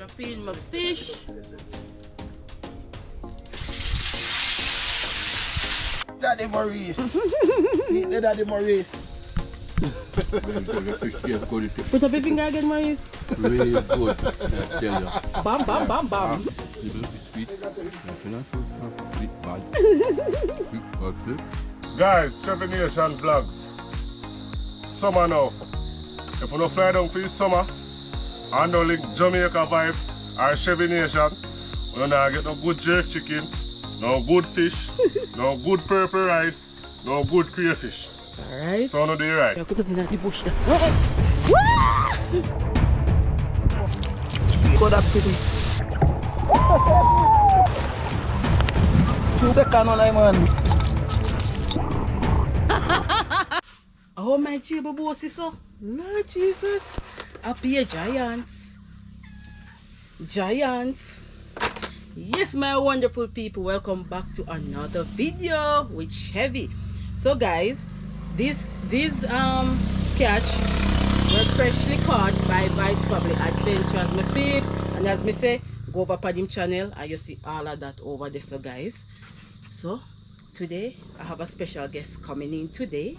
I'm feeding my fish. Daddy Maurice. See, the Daddy Maurice. Put up your finger again, Maurice. Really good, I tell you. Bam, bam, bam, bam. Little bit sweet, nothing at all, sweet bad. Sweet bad, sweet. Guys, Chevy Nation vlogs. Summer now. If you don't fly down for this summer and don't link Jamaica vibes or Chevy Nation, you don't get no good jerk chicken, no good fish, no good purple rice, no good crayfish. Alright. So no do it right. You could have been at the bush there. Go up to me. Second one, man. Oh, my table boss is so. Lord Jesus. Happy giants. Giants. Yes, my wonderful people. Welcome back to another video with Chevy. So, guys, these catch were freshly caught by Vice Family Adventures, my peeps. And as me say, go over to him channel and you see all of that over there. So, guys, so today I have a special guest coming in today,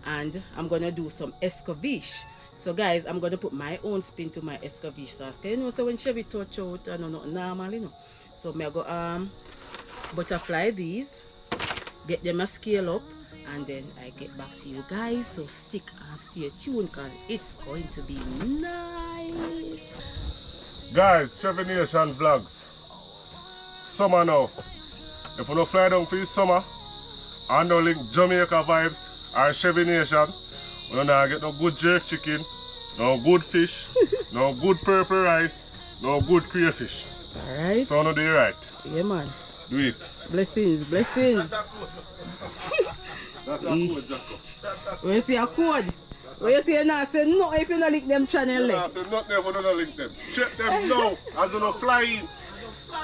and I'm gonna do some escovitch. So, guys, I'm gonna put my own spin to my escovitch sauce. You know, so when Chevy touch out, I don't know, normal, you know. So, I go butterfly these, get them a scale up, and then I get back to you guys. So stick and stay tuned because it's going to be nice. Guys, Chevy Nation vlogs. Summer now. If you don't fly down for this summer and don't link Jamaica vibes or Chevy Nation, you don't get no good jerk chicken, no good fish, no good purple rice, no good crayfish. Alright. So no do it right. Yeah, man. Do it. Blessings, blessings. When you see a code, when you see now, say no if you don't link them channel. I say nothing if you don't link them. Check them now as you don't fly in.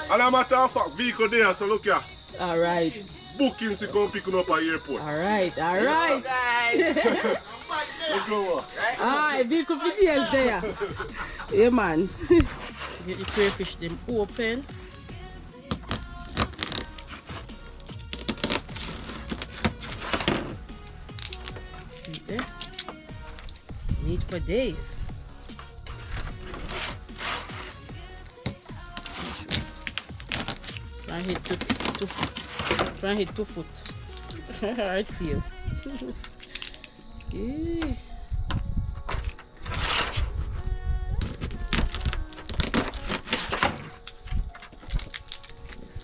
And a matter of fact, vehicle there, so look here. Alright. Bookings to come pick up at the airport. Alright, alright. Let's go. Alright, vehicle for days there. Yeah, man. Get the crayfish them open. See there? Meat for days. Try and hit two foot. Try and hit 2 foot. Right here. Okay.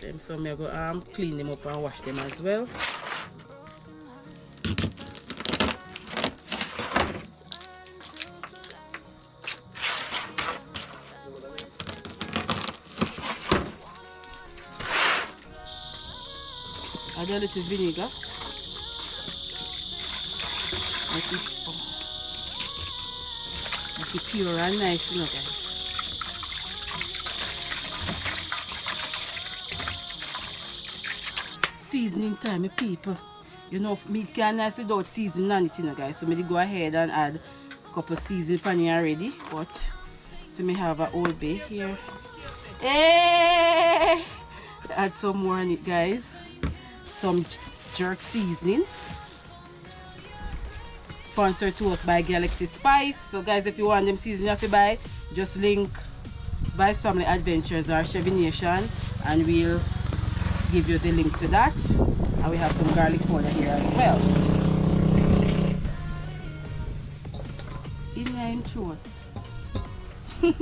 Them, so I'm going to clean them up and wash them as well. Add a little vinegar. Make it pure and nice, you know, guys. Seasoning time, my people. You know, meat can nice without seasoning on it, you know, guys. So, I go ahead and add a couple seasoning pan here already. But, so I have an Old Bay here. Hey! Add some more on it, guys. Some jerk seasoning. Sponsored to us by Galaxy Spice. So, guys, if you want them seasoning you have to buy, just link Vice Family Adventures or Chevy Nation, and we'll give you the link to that. And we have some garlic powder here as well. In line short. What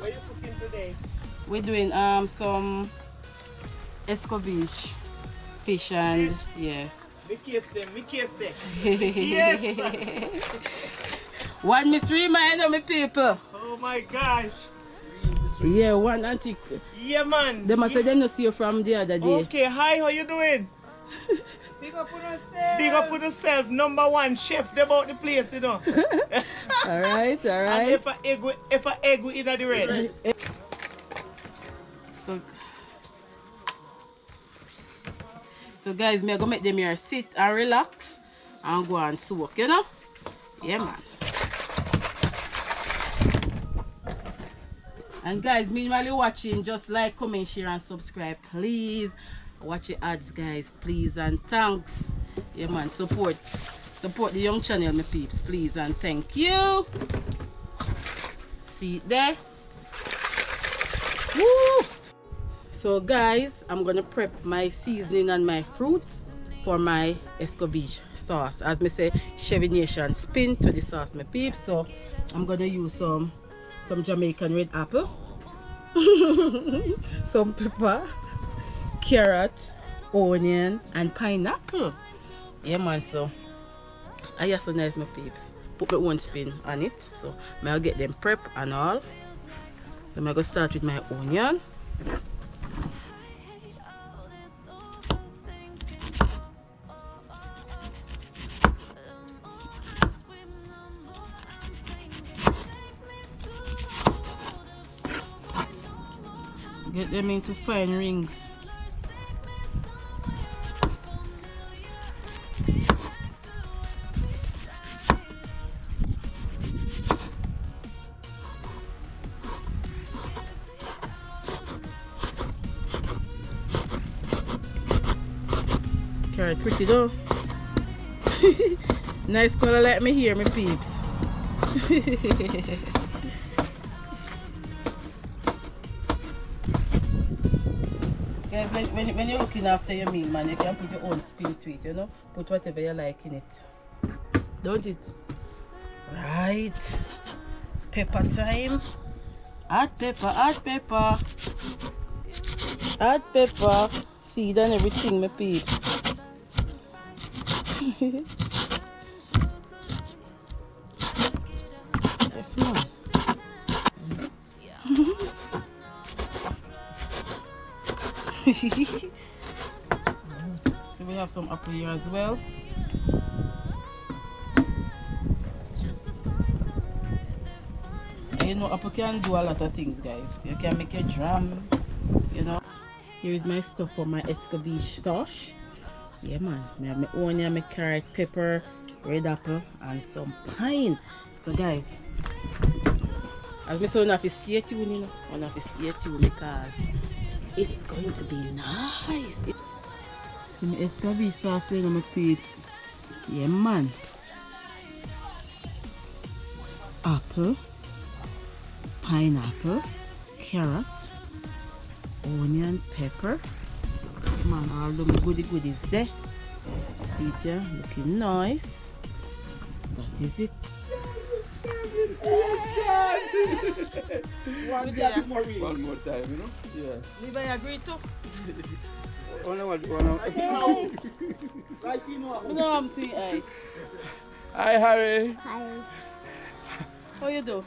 are you cooking today? We're doing some escovitch fish and yes. Me kiss them. Yes! One miss reminder me people. Oh my gosh. Yeah, one antique. Yeah, man. They must say them not see you from the other day. Okay, hi, how you doing? Big up on yourself. Big up on yourself. Number one chef about the place, you know. Alright, And alright. if a egg we in the red. So guys, me go make them here sit and relax and go and soak, you know? Yeah, man. And guys, meanwhile you're watching, just like, comment, share and subscribe, please. Watch the ads, guys, please, and thanks. Yeah man, support the young channel, my peeps, please, and thank you. See it there. Woo! So guys, I'm gonna prep my seasoning and my fruits for my escovitch sauce. As me say, Chevy Nation spin to the sauce, my peeps. So I'm gonna use some Jamaican red apple, some pepper, carrot, onion, and pineapple. Yeah man, so I just so nice, my peeps. Put my own spin on it, so I'll get them prep and all. So I'm gonna start with my onion. Get them into fine rings. Carrot pretty though. Nice color like me here, my peeps. Guys, when you're looking after your meal, man, you can put your own spin to it, you know? Put whatever you like in it. Don't it? Right. Pepper time. Add pepper, add pepper. Add pepper. Seed and everything, my peeps. Yes, man. So we have some apple here as well. And you know, apple can do a lot of things, guys. You can make a jam, you know. Here is my stuff for my escovitch sauce. Yeah man, I have my onion, my carrot, pepper, red apple, and some pine. So guys, as I say, I have to stay tuned, you know. I have to stay tuned because it's going to be nice. So my escovitch sauce there, my peeps. Yeah man. Apple, pineapple, carrots, onion, pepper. Man, all the goodies there. See it here, looking nice. That is it. One more time, you know? Yeah. Levi agree to? No, I'm too high. Hi, Harry. Hi. How you do?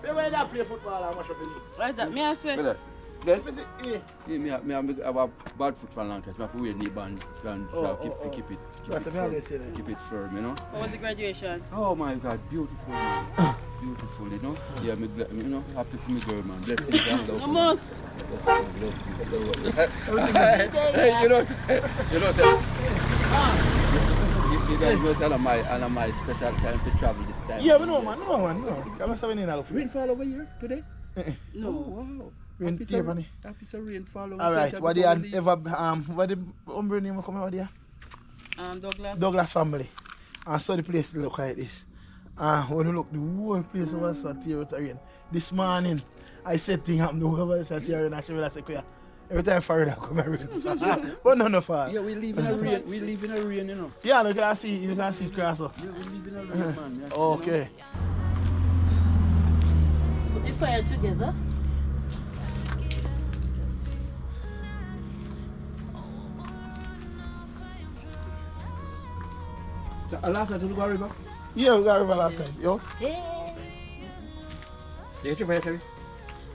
Where that play football and mash up the league? Right that, me I say. Good. Yeah. Me have a bad foot for a long time. So I have to wear knee band so keep it keep it firm, you know. How was the graduation? Oh my God, beautiful, man. Beautiful, you know. Yeah, you know, happy for me, girl, man. Blessings and love. Almost. Hey, you know, you guys was on my special time to travel this time. Yeah, no man. Come on, in a Rainfall over here today? No. Oh, wow. Rain here, funny. Happy to rainfall over. Alright, what they ever what the umbre name come over there? Douglas. Douglas family. I saw the place look like this. When you look, the whole place was so tear with rain. This morning, I said thing happened all over the tear and I said, every time Farida come and rain. But no fall. Yeah, we live in a rain. We live in a rain, you know. Yeah, you can see it cross up. Yeah, we live in a rain, man. Yeah, Okay. Put the fire together. So, last night, did you go river? Yeah, we got river last night, yo. Hey. You get your fire, Terry?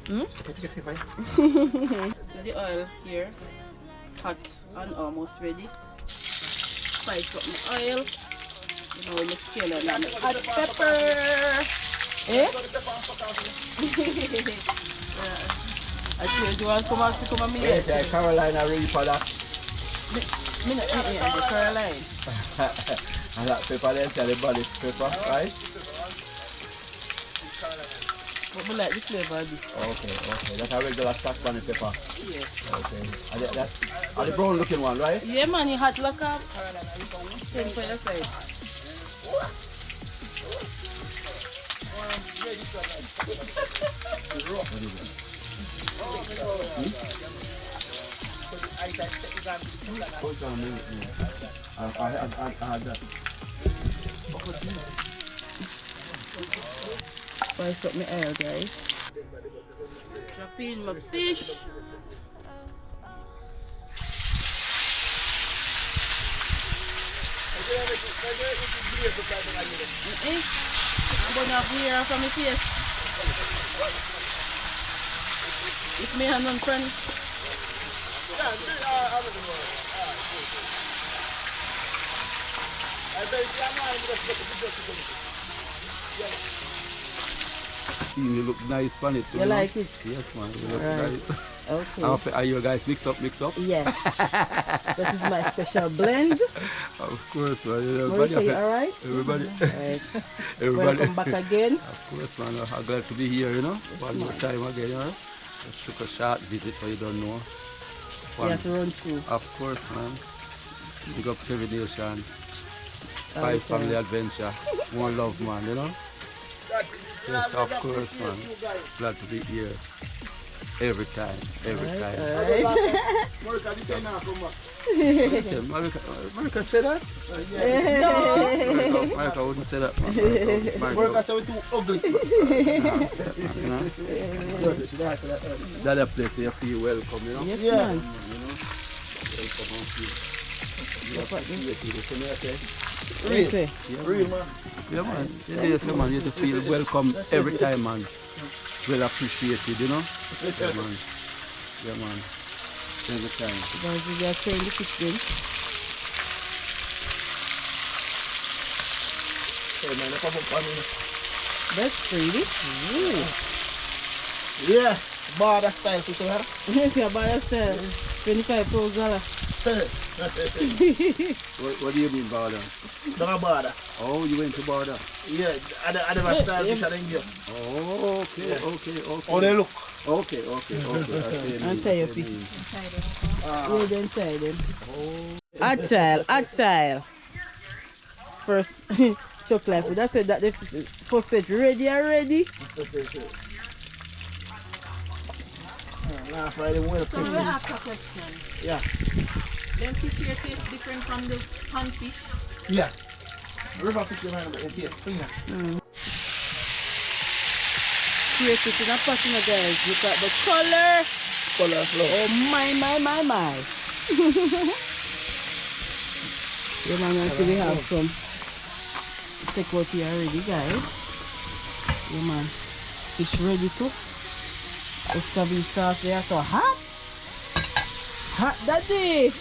Hmm? Get your fire. So the oil here, hot and almost ready. Spice up my oil. You know, let's scale it and add pepper. Eh? Yeah. I told you want to come and meet Yes, us. Carolina Reaper that. The Caroline. And that pepper then tell the body pepper, right? But I like the flavor of this. Okay. That's a regular Scotch bonnet pepper. Yes. Okay. Are the brown looking one, right? Yeah, man, you hot like a thing for your side. I had that. Spice up my oil, guys. Drop in my fish. I'm gonna have hair from my face. If me hand on friend. You look nice on it. You like it? Yes, man. You look Right. nice. Okay. Are you guys mix up? Yes. That is my special blend. Of course, man. Monica, you alright? Everybody. Right. Everybody. Welcome back again. Of course, man. I'm glad to be here, you know. One more time again, you know. Just took a short visit, so you don't know. You have to run through. Of course, man. Big up Chevy Nation. All Five the family time. adventure. One love, man, you know. Yes, of course, man. Glad to be here. Every time. Alright. Marika said that? Marika wouldn't say that, man. Marika say we too ugly. That a place you feel welcome, you know? Yes, Yeah. man. Welcome and feel. Okay. Real man. Yeah, man. Yes, man. You have to feel welcome every time, man. Well appreciated, you know? Yeah, man. Yeah, man. Every time. Guys, we are trying the kitchen. Hey man, if I'm up on me. That's pretty. Yeah, border style fish here. Yes, you buy yourself. $25. What do you mean, border? Don't border. Oh, you went to border? Yeah, I never style fish I didn't get. Oh, okay, Yeah. okay. Oh, they look. Okay. I'll tell you, people. Yeah, then tie them. Agile. First, chocolate food. I said that the first set ready already. Nah, Friday well So we ask a question. Yeah. Them fish here taste different from the pond fish. Yeah. River fish you know, it tastes cleaner. Create it in a pot, you know, guys. Look at the color. Color flow. Oh my. Yeah, man, until we have some. Take out here already, guys. Yeah, man. Fish ready too. Escovitch sauce, they are so hot. Hot daddy.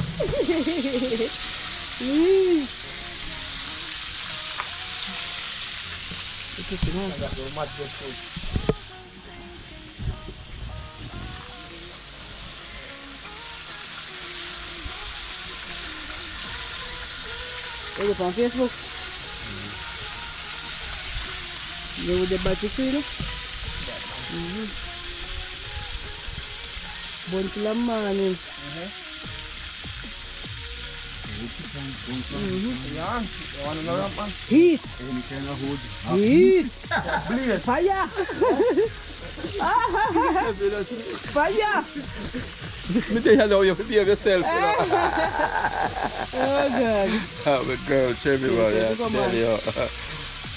Look at it, man. That's so much good food. You look on Facebook. You with the battery free, Bon till the morning. Yeah, you want to know that man? Heat. Any kind of hood. Heat. Blaze. Fire. Fire. This me tell you how you behave yourself, you know. Oh God. I'm a girl, Chevy, man. I tell you.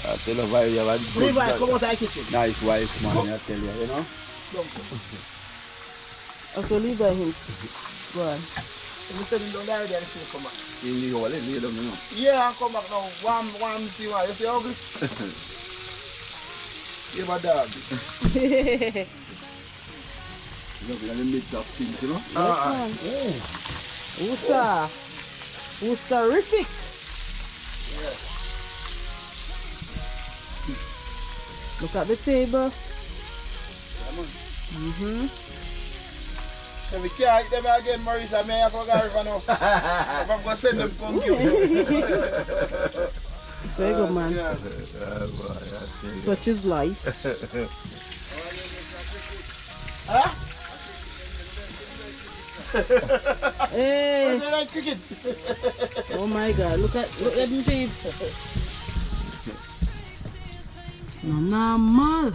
I tell you why you have a good, Levi, come out of the kitchen. nice wife, man. I tell you, you know. Also leave by him. Go on. You said you don't die there, she come back. In the hole, lay them, you know. Yeah, I come back now. One, see why. You see ugly? You have a dog. You know, in the midst of things, you know. Woosterific. Look at the table. So we can't eat them again, Maurice. I may have forgot if I know. If I'm going to send them, come give. So you go, man. Yeah. Such is life. Huh? Hey. They like cricket. Oh my God, look at them peeps. No normal.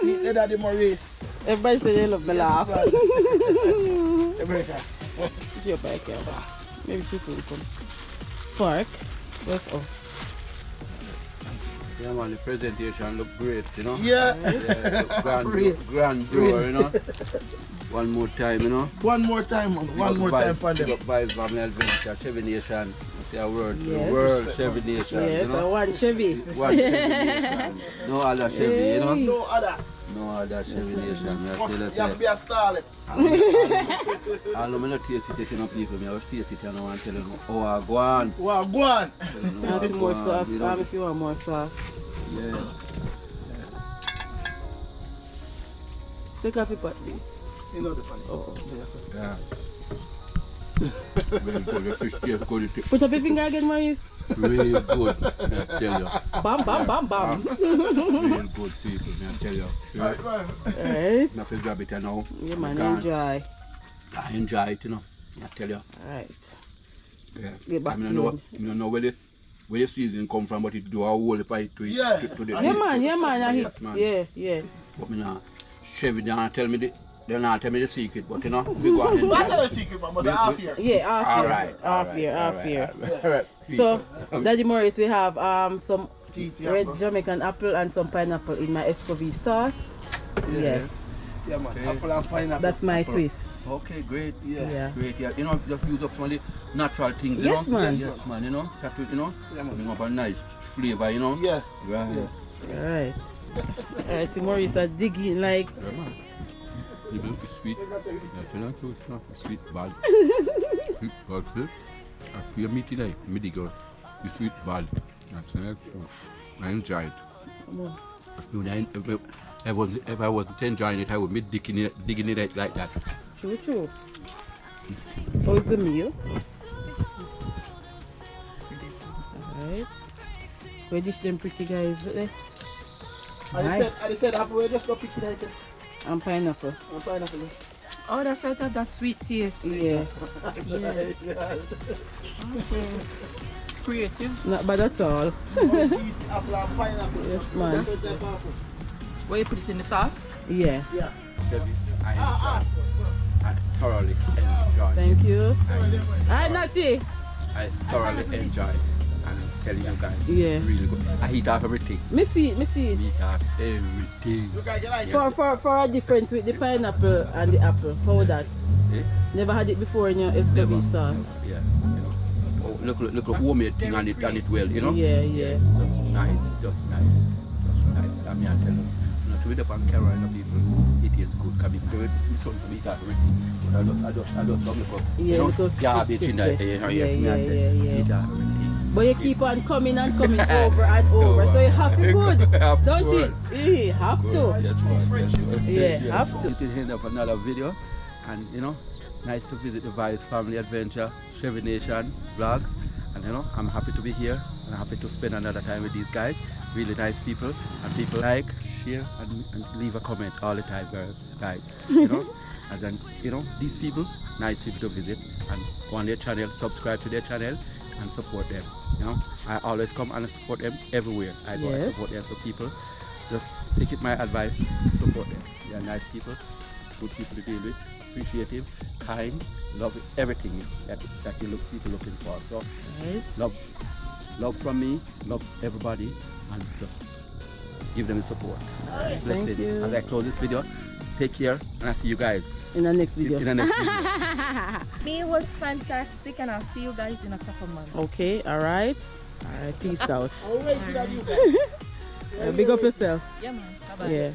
See, they Daddy Maurice. Everybody say they love me laugh. America. It's your back, yeah. Maybe she's will come. Fork. What's up? Yeah, man, the presentation look great, you know? Yeah. Grand door, you know? One more time, you know? One more time, man. One more time for Big them. up vibes, family adventure, Chevy Nation. Say a word, Yes. world Chevy Nation, Yes, you know? I want Chevy. One Chevy Nation. No other Chevy, you know? No other. No other Chevy Nation. I Must, tell you have to be a starlet. I know me not taste it, you know, people. I was taste it and I want to tell you, oh, I go on. Wow, go on. Now some more sauce. If you want more sauce. Yeah. Take off your pot. You know the funny. Oh. Yeah, sir. Yeah. Very good. The fish tastes good. Put up your finger again, Maurice. Real good, may I tell you. Bam, bam, bam, bam. Real good people, may I tell you. Yeah. Alright. Nothing grab it, you know. Yeah, man, Can't- enjoy. I enjoy it, you know. I tell you. Alright. Yeah. Get back I mean, to I don't know where the season come from, but it do a whole fight to it. Yeah. To the Yeah, man, yeah, man. I Yes, hit. man. Yeah, yeah. But me now, Chevy don't tell me they not tell me the secret, but you know, we go ahead. But I tell a secret, man, but they're half here. Yeah, half All here. right. Half here, half here. All right. So, Daddy Maurice, we have some Teeth, red apple. Jamaican apple and some pineapple in my escovitch sauce. Yes. Yeah, man. Apple and pineapple. That's my twist. Okay, great. Yeah. Yeah. Great, yeah. You know, just use up some of the natural things, you Yes, know? man. Yes, man, you know? That will, you know? Yeah, man. Bring up a nice flavor, you know? Yeah. Right. Yeah. Alright. Alright, so Maurice are digging like. Yeah, man. You know, it's sweet. Yeah, so not too it's not sweet, bad. Sweet, bad, sweet. I feel me today, me dig out. It's sweet, bad. That's it. So, I enjoy it. If I wasn't enjoying it, I would be digging it like that. True, true. How is the meal? Alright. We dish them pretty guys. Look there. I said apple, we just go pick it like it. And pineapple. And pineapple. Oh, that's right, that sweet taste. Yeah. Creative. Not bad at all. Apple and pineapple. Yes, man. Where you put it in the sauce? Yeah. Yeah. Chevy, I enjoy. I thoroughly enjoy. Thank you. Alright, Natty. I thoroughly enjoy. I'm telling you guys. Yeah. It's really good. I eat off everything. Me see. Eat off everything. Look like you like it. For a difference with the pineapple and the apple. How that? Eh? Never had it before in your escovitch sauce. Yeah. You know. Oh, look homemade thing and it well, you know? Yeah, yeah. It's just nice. Just nice. I mean, I tell you. To read up on Carolina people, it is good. Can be good. It doesn't be that already. I just love look up. Yeah, you know, because garbage in there. yeah. Eat everything. But you keep on coming and coming over and over, so you have to good, Have don't good. you? You have to. Yeah, have to. It is the end of another video, and you know, nice to visit the Vice Family Adventure, Chevy Nation vlogs, and you know, I'm happy to be here and happy to spend another time with these guys. Really nice people, and people like, share, and leave a comment all the time, guys. You know, and then you know, these people, nice people to visit, and go on their channel, subscribe to their channel, and support them. You know, I always come and support them everywhere I go. Yes. I support them. So people, just take it my advice, support them. They are nice people, good people to deal with, appreciative, kind, love everything that people looking for. So Right. love from me, love everybody, and just give them the support. Thank you. As I close this video, take care, and I'll see you guys In the next video. in the next video. Me was fantastic, and I'll see you guys in a couple months. Okay, alright. Alright, peace out. Always good at you guys. Big up yourself. Yeah, man. Bye-bye. Yeah.